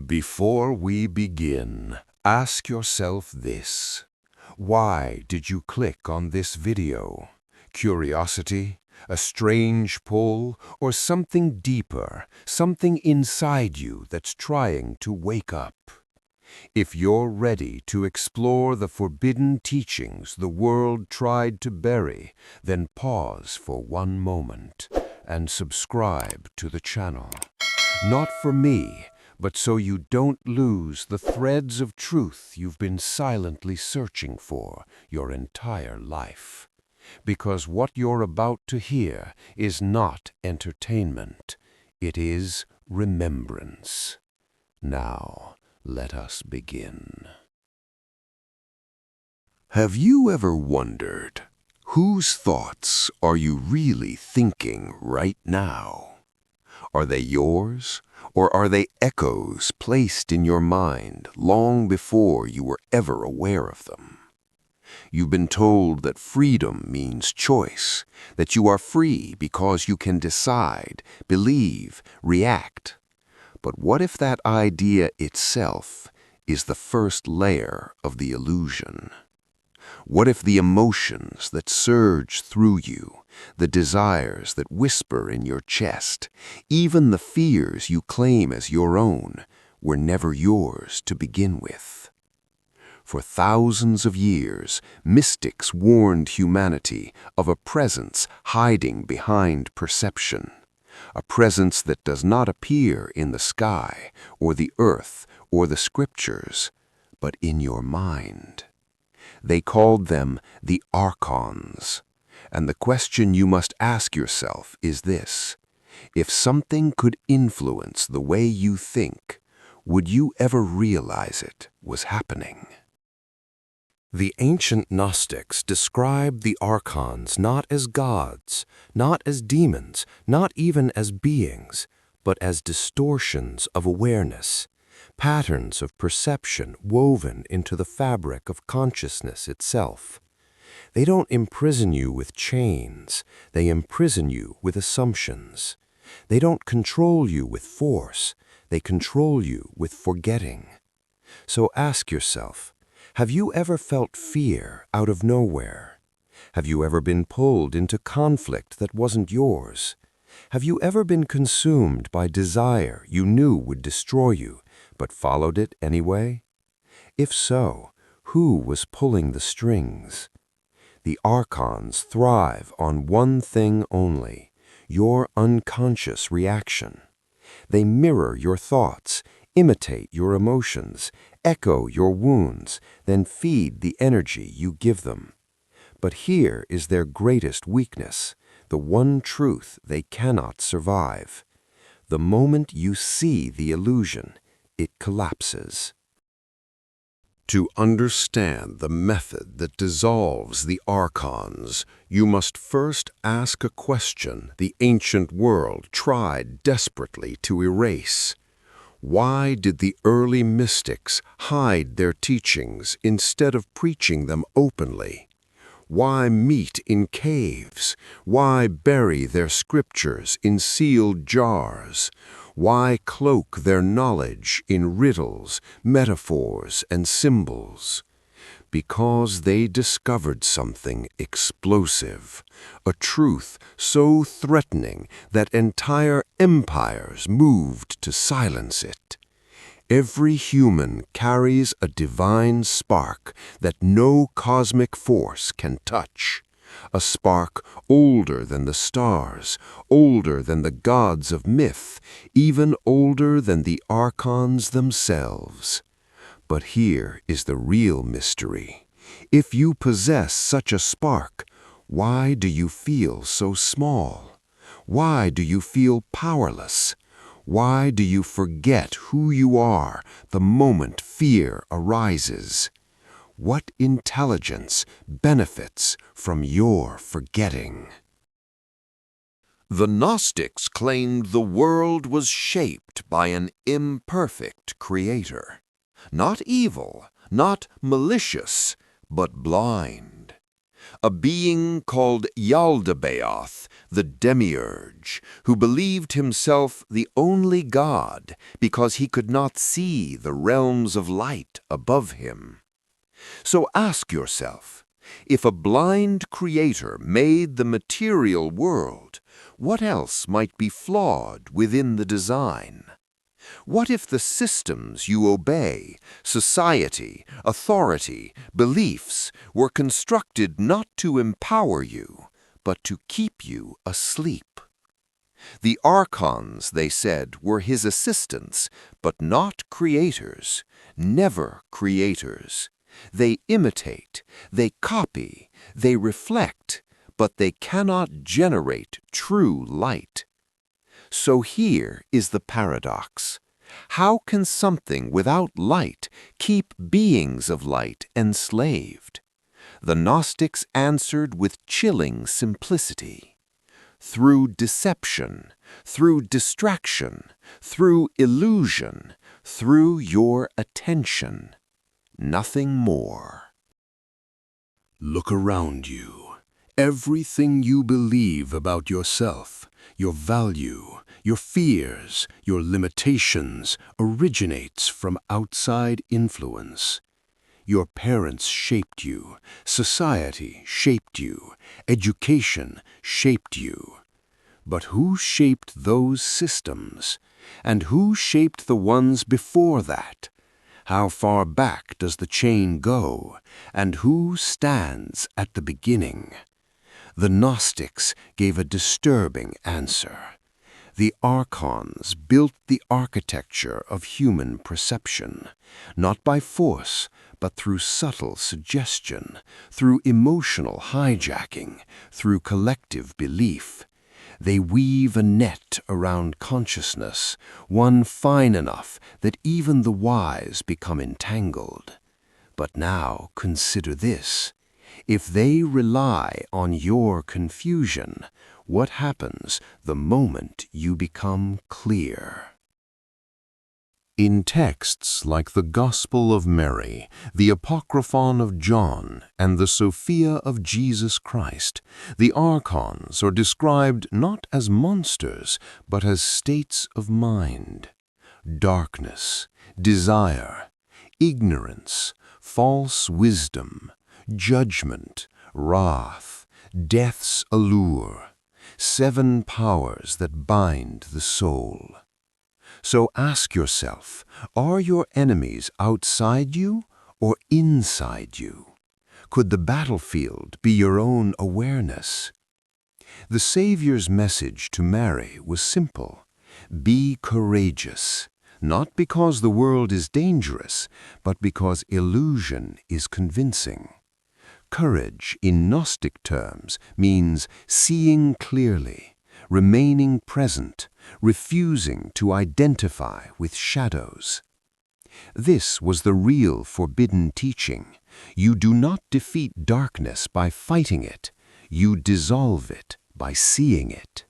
Before we begin, ask yourself this. Why did you click on this video? Curiosity? A strange pull? Or something deeper, something inside you that's trying to wake up? If you're ready to explore the forbidden teachings the world tried to bury, then pause for one moment and subscribe to the channel. Not for me, but so you don't lose the threads of truth you've been silently searching for your entire life. Because what you're about to hear is not entertainment, it is remembrance. Now, let us begin. Have you ever wondered, whose thoughts are you really thinking right now? Are they yours, or are they echoes placed in your mind long before you were ever aware of them? You've been told that freedom means choice, that you are free because you can decide, believe, react. But what if that idea itself is the first layer of the illusion? What if the emotions that surge through you, the desires that whisper in your chest, even the fears you claim as your own, were never yours to begin with? For thousands of years, mystics warned humanity of a presence hiding behind perception, a presence that does not appear in the sky, or the earth, or the scriptures, but in your mind. They called them the Archons, and the question you must ask yourself is this: if something could influence the way you think, would you ever realize it was happening? The ancient Gnostics described the Archons not as gods, not as demons, not even as beings, but as distortions of awareness, patterns of perception woven into the fabric of consciousness itself. They don't imprison you with chains, they imprison you with assumptions. They don't control you with force, they control you with forgetting. So ask yourself, have you ever felt fear out of nowhere? Have you ever been pulled into conflict that wasn't yours? Have you ever been consumed by desire you knew would destroy you, but followed it anyway? If so, who was pulling the strings? The Archons thrive on one thing only: your unconscious reaction. They mirror your thoughts, imitate your emotions, echo your wounds, then feed the energy you give them. But here is their greatest weakness, the one truth they cannot survive. The moment you see the illusion, it collapses. To understand the method that dissolves the Archons, you must first ask a question the ancient world tried desperately to erase. Why did the early mystics hide their teachings instead of preaching them openly? Why meet in caves? Why bury their scriptures in sealed jars? Why cloak their knowledge in riddles, metaphors, and symbols? Because they discovered something explosive, a truth so threatening that entire empires moved to silence it. Every human carries a divine spark that no cosmic force can touch. A spark older than the stars, older than the gods of myth, even older than the Archons themselves. But here is the real mystery. If you possess such a spark, why do you feel so small? Why do you feel powerless? Why do you forget who you are the moment fear arises? What intelligence benefits from your forgetting? The Gnostics claimed the world was shaped by an imperfect creator. Not evil, not malicious, but blind. a being called Yaldabaoth, the Demiurge, who believed himself the only god because he could not see the realms of light above him. So ask yourself, if a blind creator made the material world, what else might be flawed within the design? What if the systems you obey, society, authority, beliefs, were constructed not to empower you, but to keep you asleep? The Archons, they said, were his assistants, but not creators, never creators. They imitate, they copy, they reflect, but they cannot generate true light. So here is the paradox. How can something without light keep beings of light enslaved? The Gnostics answered with chilling simplicity. Through deception, through distraction, through illusion, through your attention. Nothing more. Look around you. Everything you believe about yourself, your value, your fears, your limitations originates from outside influence. Your parents shaped you, society shaped you, education shaped you. But who shaped those systems? And who shaped the ones before that? How far back does the chain go? And who stands at the beginning? The Gnostics gave a disturbing answer. The Archons built the architecture of human perception, not by force, but through subtle suggestion, through emotional hijacking, through collective belief. They weave a net around consciousness, one fine enough that even the wise become entangled. But now consider this. If they rely on your confusion, what happens the moment you become clear? In texts like the Gospel of Mary, the Apocryphon of John, and the Sophia of Jesus Christ, the Archons are described not as monsters, but as states of mind. Darkness, desire, ignorance, false wisdom, judgment, wrath, death's allure, 7 powers that bind the soul. So ask yourself, are your enemies outside you or inside you? Could the battlefield be your own awareness? The Savior's message to Mary was simple. Be courageous, not because the world is dangerous, but because illusion is convincing. Courage, in Gnostic terms, means seeing clearly, remaining present, refusing to identify with shadows. This was the real forbidden teaching. You do not defeat darkness by fighting it. You dissolve it by seeing it.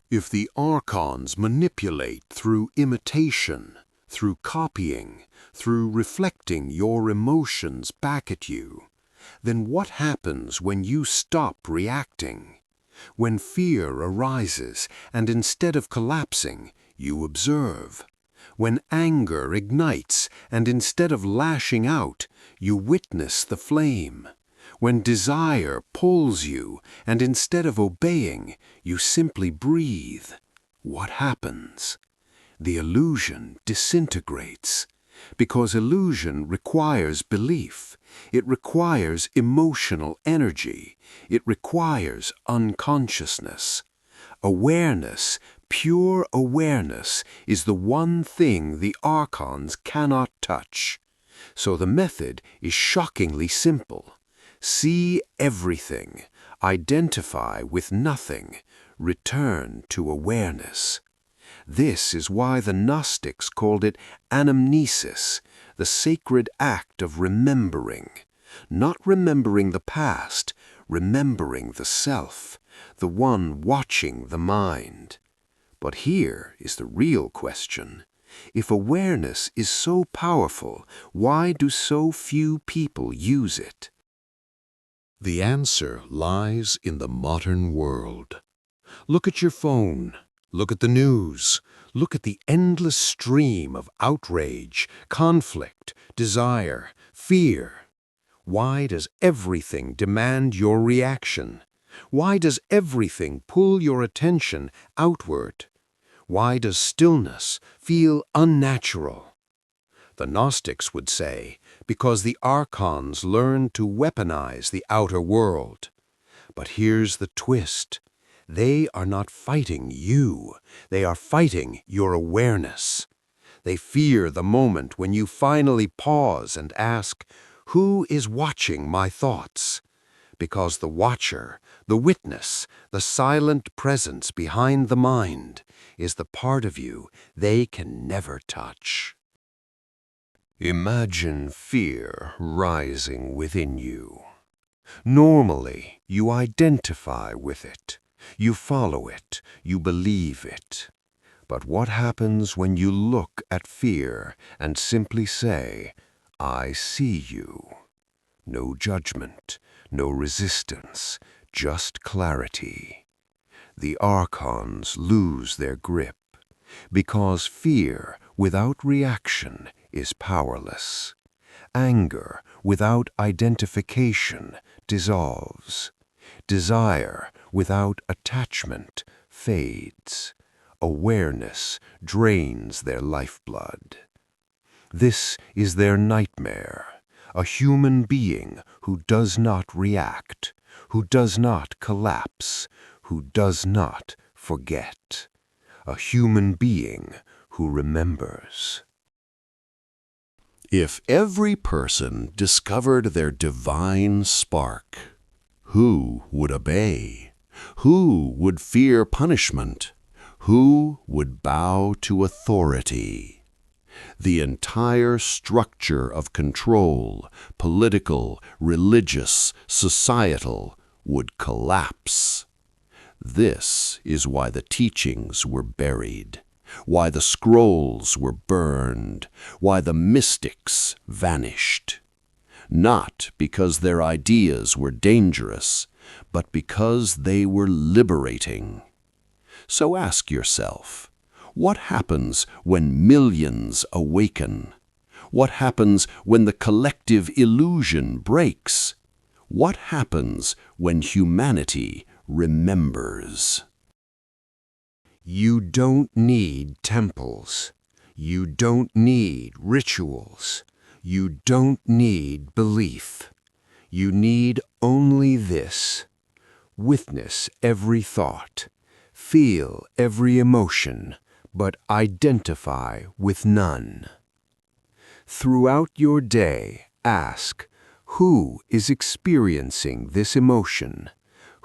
If the Archons manipulate through imitation, through copying, through reflecting your emotions back at you, then what happens when you stop reacting? When fear arises and instead of collapsing, you observe. When anger ignites and instead of lashing out, you witness the flame. When desire pulls you and instead of obeying, you simply breathe. What happens? The illusion disintegrates. Because illusion requires belief. It requires emotional energy. It requires unconsciousness. Awareness, pure awareness, is the one thing the Archons cannot touch. So the method is shockingly simple. See everything, identify with nothing, return to awareness. This is why the Gnostics called it anamnesis, the sacred act of remembering. Not remembering the past, remembering the self, the one watching the mind. But here is the real question. If awareness is so powerful, why do so few people use it? The answer lies in the modern world. Look at your phone. Look at the news. Look at the endless stream of outrage, conflict, desire, fear. Why does everything demand your reaction? Why does everything pull your attention outward? Why does stillness feel unnatural? The Gnostics would say, because the Archons learned to weaponize the outer world. But here's the twist. They are not fighting you. They are fighting your awareness. They fear the moment when you finally pause and ask, who is watching my thoughts? Because the watcher, the witness, the silent presence behind the mind is the part of you they can never touch. Imagine fear rising within you. Normally, you identify with it. You follow it. You believe it. But what happens when you look at fear and simply say, I see you? No judgment, no resistance, just clarity. The Archons lose their grip, because fear without reaction is powerless. Anger without identification dissolves. Desire without attachment fades. Awareness drains their lifeblood. This is their nightmare, a human being who does not react, who does not collapse, who does not forget. A human being who remembers. If every person discovered their divine spark, who would obey? Who would fear punishment? Who would bow to authority? The entire structure of control, political, religious, societal, would collapse. This is why the teachings were buried, why the scrolls were burned, why the mystics vanished. Not because their ideas were dangerous, but because they were liberating. So ask yourself, what happens when millions awaken? What happens when the collective illusion breaks? What happens when humanity remembers? You don't need temples. You don't need rituals. You don't need belief. You need only this. Witness every thought. Feel every emotion, but identify with none. Throughout your day, ask, who is experiencing this emotion?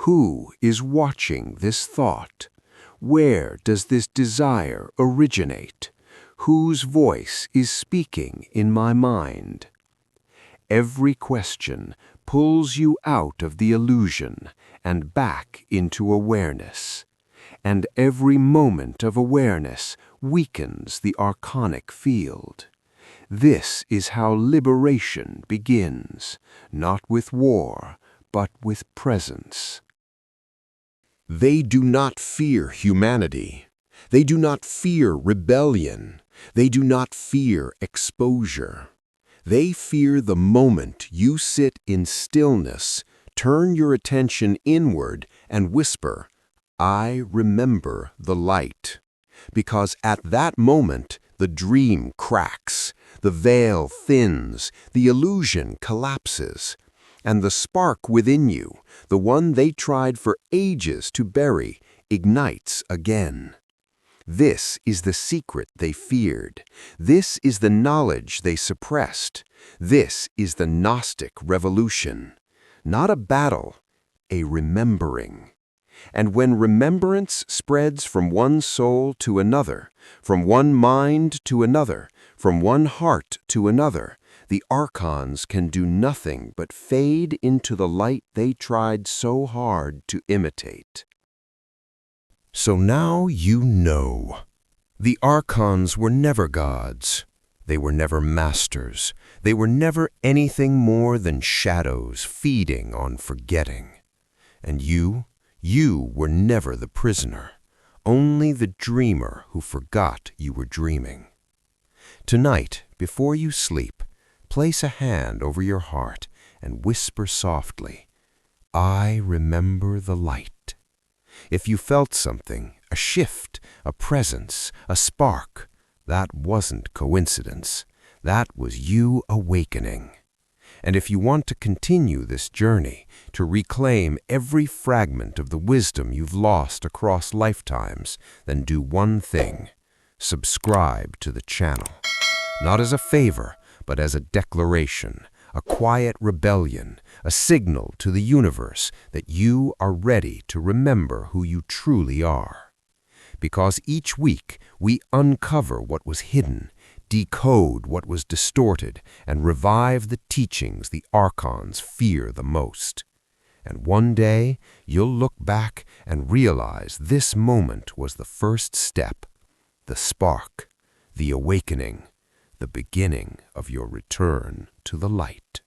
Who is watching this thought? Where does this desire originate? Whose voice is speaking in my mind? Every question pulls you out of the illusion and back into awareness. And every moment of awareness weakens the archonic field. This is how liberation begins, not with war, but with presence. They do not fear humanity. They do not fear rebellion. They do not fear exposure. They fear the moment you sit in stillness, turn your attention inward, and whisper, I remember the light. Because at that moment, the dream cracks, the veil thins, the illusion collapses, and the spark within you, the one they tried for ages to bury, ignites again. This is the secret they feared. This is the knowledge they suppressed. This is the Gnostic revolution. Not a battle, a remembering. And when remembrance spreads from one soul to another, from one mind to another, from one heart to another, the Archons can do nothing but fade into the light they tried so hard to imitate. So now you know. The Archons were never gods. They were never masters. They were never anything more than shadows feeding on forgetting. And you were never the prisoner, only the dreamer who forgot you were dreaming. Tonight, before you sleep, place a hand over your heart and whisper softly, "I remember the light." If you felt something, a shift, a presence, a spark, that wasn't coincidence. That was you awakening. And if you want to continue this journey, to reclaim every fragment of the wisdom you've lost across lifetimes, then do one thing: subscribe to the channel. Not as a favor, but as a declaration, a quiet rebellion, a signal to the universe that you are ready to remember who you truly are. Because each week we uncover what was hidden, decode what was distorted, and revive the teachings the Archons fear the most. And one day you'll look back and realize this moment was the first step, the spark, the awakening, the beginning of your return to the light.